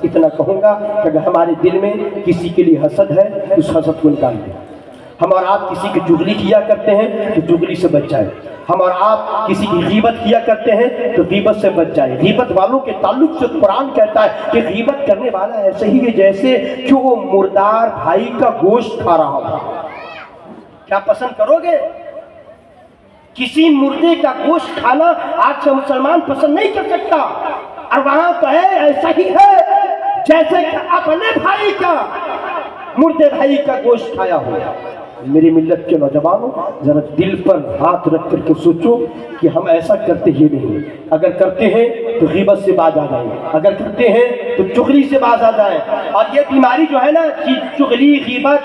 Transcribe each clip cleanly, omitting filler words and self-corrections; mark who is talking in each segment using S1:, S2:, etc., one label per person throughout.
S1: اتنا کہوں گا کہ اگر ہمارے دل میں کسی کے لیے حسد ہے اس حسد کو نکال دیں. ہم اور آپ کسی کی چغلی کیا کرتے ہیں تو چغلی سے بچ جائے. ہم اور آپ کسی کی غیبت کیا کرتے ہیں تو غیبت سے بچ جائے. غیبت والوں کے تعلق سے قرآن کہتا ہے کہ غیبت کرنے والا ایسے ہی ہے جیسے کہ وہ مردار بھائی کا گوشت کھا رہا ہو. کیا پسند کرو گے؟ کسی مردے کا گوشت کھانا آج کا مسلمان پسند نہیں کر سکتا. اور وہاں تو ہے ایسا ہی ہے جیسے کہ اپنے بھائی کا مردے بھائی کا گوشت کھایا ہو. میری ملت کے نوجوانوں ذرا دل پر ہاتھ رکھ کر کے سوچو کہ ہم ایسا کرتے ہی نہیں. اگر کرتے ہیں تو غیبت سے باز آ جائیں, اگر کرتے ہیں تو چغلی سے باز آ جائیں. اور یہ بیماری جو ہے نا کہ چغلی غیبت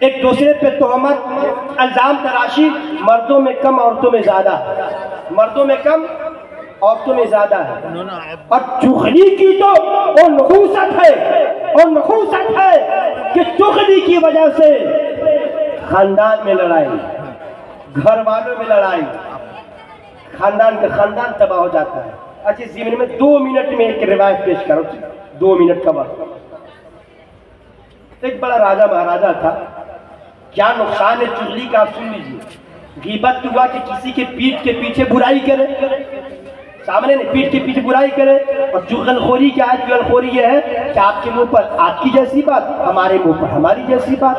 S1: ایک دوسرے پہ تہمت الزام تراشی مردوں میں کم عورتوں میں زیادہ ہے. مردوں میں کم عورتوں میں زیادہ ہے. اور چغلی کی تو وہ نحوست ہے, اور نحوست ہے کہ چغلی کی وجہ سے خاندان میں لڑائی, گھر والوں میں لڑائی, خاندان کا خاندان تباہ ہو جاتا ہے. اچھا زمین میں 2 منٹ میں ایک روایت پیش کرو, 2 منٹ کا وقت. ایک بڑا راجہ مہاراجہ تھا. کیا نقصان ہے چغلی کا آپ سن لیجیے. غیبت ہوا کہ کسی کے پیٹھ کے پیچھے برائی کرے, سامنے نہیں پیٹھ کے پیچھے برائی کرے. اور چغلخوری کیا ہے؟ چغلخوری یہ ہے کہ آپ کے منہ پر آپ کی جیسی بات, ہمارے منہ پر ہماری جیسی بات.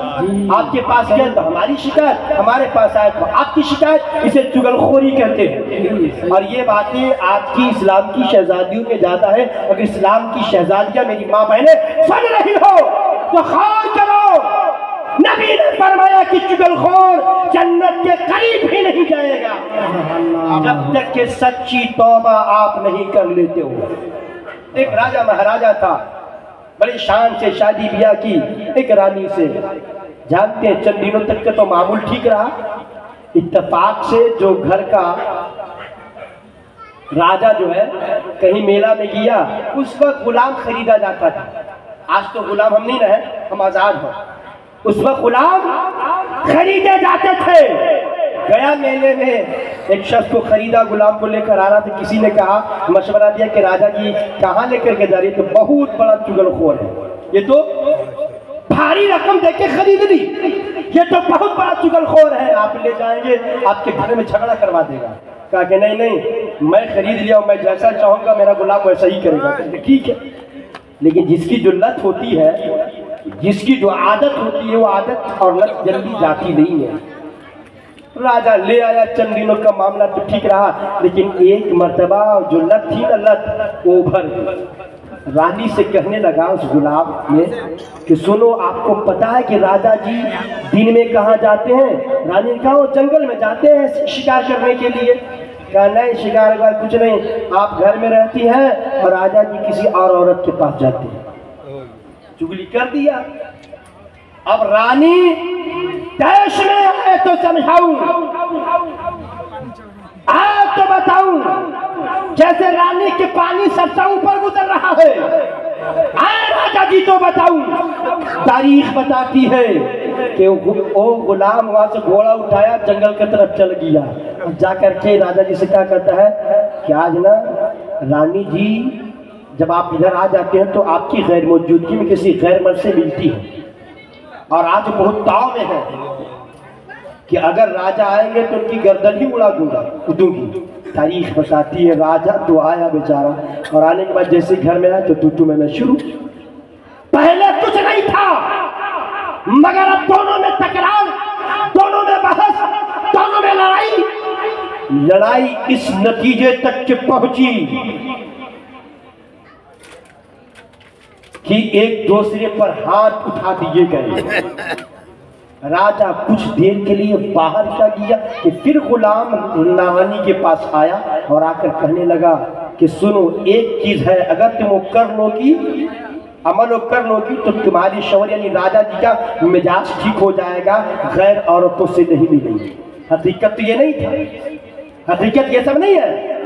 S1: آپ کے پاس گئے تو ہماری شکایت, ہمارے پاس آئے تو آپ کی شکایت. اسے چغلخوری کہتے ہیں. اور یہ باتیں آج کی اسلام کی شہزادیوں میں زیادہ ہے. اگر اسلام کی شہزادیاں میری ماں بہنیں سن رہی ہو تو خواہ کرو. نبی نے فرمایا کہ چغلخور جنت کے قریب ہی نہیں جائے گا جب تک کہ سچی توبہ آپ نہیں کر لیتے ہو. ایک راجہ مہاراجہ تھا, بڑی شان سے شادی بیاہ کی ایک رانی سے. جانتے ہیں چند دنوں تک کا تو معمول ٹھیک رہا. اتفاق سے جو گھر کا راجہ جو ہے کہیں میلہ میں گیا, اس وقت غلام خریدا جاتا تھا. آج تو غلام ہم نہیں رہے, ہم آزاد ہیں. اس وقت غلام خریدے جاتے تھے. گیا میلے میں, ایک شخص کو خریدا, غلام کو لے کر آ رہا تھا. کسی نے کہا, مشورہ دیا کہ راجہ جی کہاں لے کر کے جا رہی؟ تو بہت بڑا چغلخور ہے, یہ تو بھاری رقم دے کے خرید لی, یہ تو بہت بڑا چغلخور ہے, آپ لے جائیں گے آپ کے گھر میں جھگڑا کروا دے گا. کہا کہ نہیں میں خرید لیا, میں جیسا چاہوں گا میرا غلام ویسا ہی کرے گا. ٹھیک ہے, لیکن جس کی جو لت ہوتی ہے, جس کی جو عادت ہوتی ہے, وہ عادت اور لت جلدی جاتی نہیں ہے. راجہ لے آیا, چند دنوں کا معاملہ تو ٹھیک رہا, لیکن ایک مرتبہ جو لت تھی نا, لت وہ ابھر. رانی سے کہنے لگا اس غلام نے کہ سنو, آپ کو پتا ہے کہ راجہ جی دن میں کہاں جاتے ہیں؟ رانی نے کہا وہ جنگل میں جاتے ہیں شکار کرنے کے لیے. کہا نہیں, شکار کا کچھ نہیں, آپ گھر میں رہتی ہیں اور راجہ جی کسی اور عورت کے پاس جاتے ہیں. چغلی کر دیا. اب رانی دیش میں آئے تو سمجھاؤں, آئے تو بتاؤں. جیسے رانی کے پانی سب سے اوپر گزر رہا ہے, آئے راجہ جی تو بتاؤں. تاریخ بتاتی ہے کہ وہ غلام وہاں سے گھوڑا اٹھایا, جنگل کی طرف چل گیا. جا کر کے راجہ جی سے کیا کرتا ہے کہ آج نا رانی جی جب آپ ادھر آ جاتے ہیں تو آپ کی غیر موجودگی میں کسی غیر مرد سے ملتی ہے, اور آج بہت تاؤ میں ہے کہ اگر راجہ آئیں گے تو ان کی گردن ہی اڑوں گی. تاریخ بتاتی ہے راجہ تو آیا بیچارہ, اور آنے کے بعد جیسے گھر میں آیا تو میں شروع. پہلے کچھ نہیں تھا, مگر اب دونوں میں تکرار, دونوں میں بحث, دونوں میں لڑائی اس نتیجے تک کہ پہنچی کہ ایک دوسرے پر ہاتھ اٹھا دیے گئے. راجہ کچھ دیر کے لیے باہر کا گیا کہ پھر غلام رانی کے پاس آیا اور آ کر کہنے لگا کہ سنو, ایک چیز ہے, اگر تم وہ کر لو گی, عمل کر لو گی تو تمہاری شوہر یعنی راجہ جی کا مزاج ٹھیک ہو جائے گا, غیر عورتوں سے نہیں ملیں گی. حقیقت تو یہ نہیں تھا, حقیقت یہ سب نہیں ہے.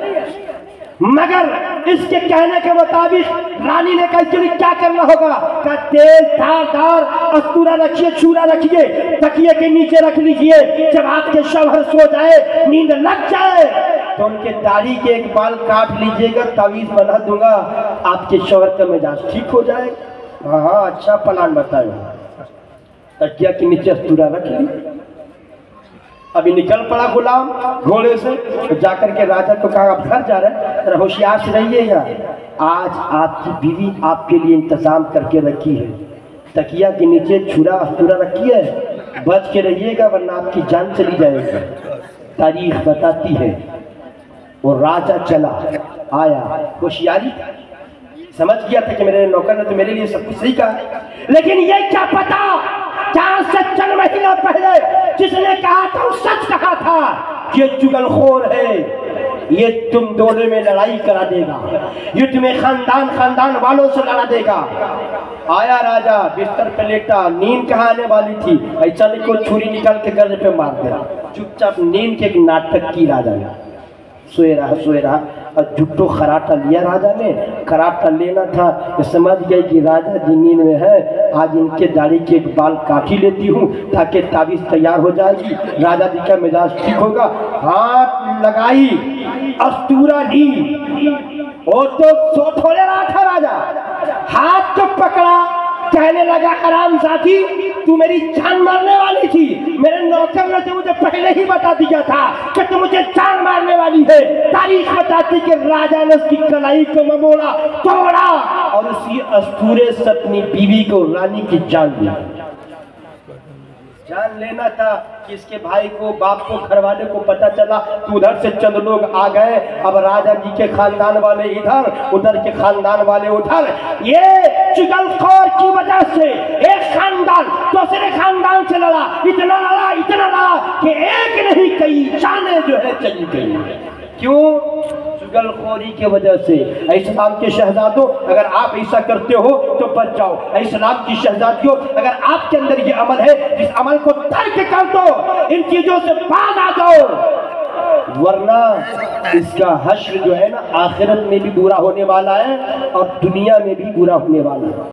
S1: مگر اس کے کہنے کے مطابق رانی نے کہا اس کے لیے کیا کرنا ہوگا؟ کہ تیز دھار استورا رکھیے, چورا رکھیے, تکیے کے نیچے رکھ لیجئے. جب آپ کے شوہر سو جائے, نیند لگ جائے, تو ان کے داڑھی کے ایک بال کاٹ لیجئے گا, تعویذ بنا دوں گا. آپ کے شوہر کا مزاج ٹھیک ہو جائے گا۔ ہاں ہاں اچھا پلان بتائے، تکیہ کے نیچے استورا رکھ لی۔ ابھی نکل پڑا غلام گھوڑے سے، جا کر کے راجہ کو کہا اب گھر جا رہے ہیں، ذرا ہوشیار سے رہیے گا، آج آپ کی بیوی آپ کے لیے انتظام کر کے رکھی ہے، تکیہ کے نیچے چھرا استورا رکھی ہے، بچ کے رہیے گا ورنہ آپ کی جان چلی جائے گی۔ تاریخ بتاتی ہے وہ راجہ چلا آیا، ہوشیاری سمجھ گیا تھا کہ میرے نوکر نے تو میرے لیے سب کچھ صحیح کہا، لیکن یہ کیا پتا چار سے چند مہینہ پہلے جس نے کہا تھا وہ سچ کہا تھا، یہ چگل خور ہے، یہ تم دونوں میں لڑائی کرا دے گا، یہ تمہیں خاندان والوں سے لڑا دے گا۔ آیا راجہ بستر پہ لیٹا، نیند کہاں آنے والی تھی، ایسا نہیں کوئی چھری نکال کے گردے پہ مار دیا، چپ چاپ نیند کے ایک ناٹک کی راجہ نے، سوئے رہا اور جھٹو خراٹا لیا راجہ نے۔ خراٹا لینا تھا کہ سمجھ گئی کہ راجہ جی نیند میں ہے، آج ان کے داڑھی کے ایک بال کاٹی لیتی ہوں تاکہ تعویذ تیار ہو جائے گی، راجہ جی کا مزاج ٹھیک ہوگا۔ ہاتھ لگائی، استورا لی، اور تو سو تھوڑے رہا تھا راجہ، ہاتھ کو پکڑا، کہنے لگا حرام زادی تو میری جان مارنے والی تھی، میرے نوکر نے تو مجھے پہلے ہی بتا دیا تھا کہ تو مجھے جان مارنے والی ہے۔ تاریخ بتاتی کہ راجہ نے اس کی کلائی کو مموڑا، توڑا اور اسی استورے سے اپنی بیوی کو، رانی کی جان لیا۔ جان لینا تھا کہ اس کے بھائی کو، باپ کو، گھر والے کو پتہ چلا تو ادھر سے چند لوگ آ گئے، اب راجہ جی کے خاندان والے ادھر، ادھر کے خاندان والے ادھر، یہ چگل خور کی وجہ سے ایک خاندان دوسرے خاندان سے لڑا، اتنا لڑا کہ ایک نہیں کئی جانیں جو ہے چلی گئی۔ کیوں؟ چگل خوری کی وجہ سے۔ اے اسلام کے شہزادوں، اگر آپ ایسا کرتے ہو تو بچ جاؤ۔ اے اسلام کی شہزادیوں، اگر آپ کے اندر یہ عمل ہے، اس عمل کو ترک کر دو، ان چیزوں سے باز آ جاؤ، ورنہ اس کا حشر جو ہے نا آخرت میں بھی برا ہونے والا ہے اور دنیا میں بھی برا ہونے والا ہے۔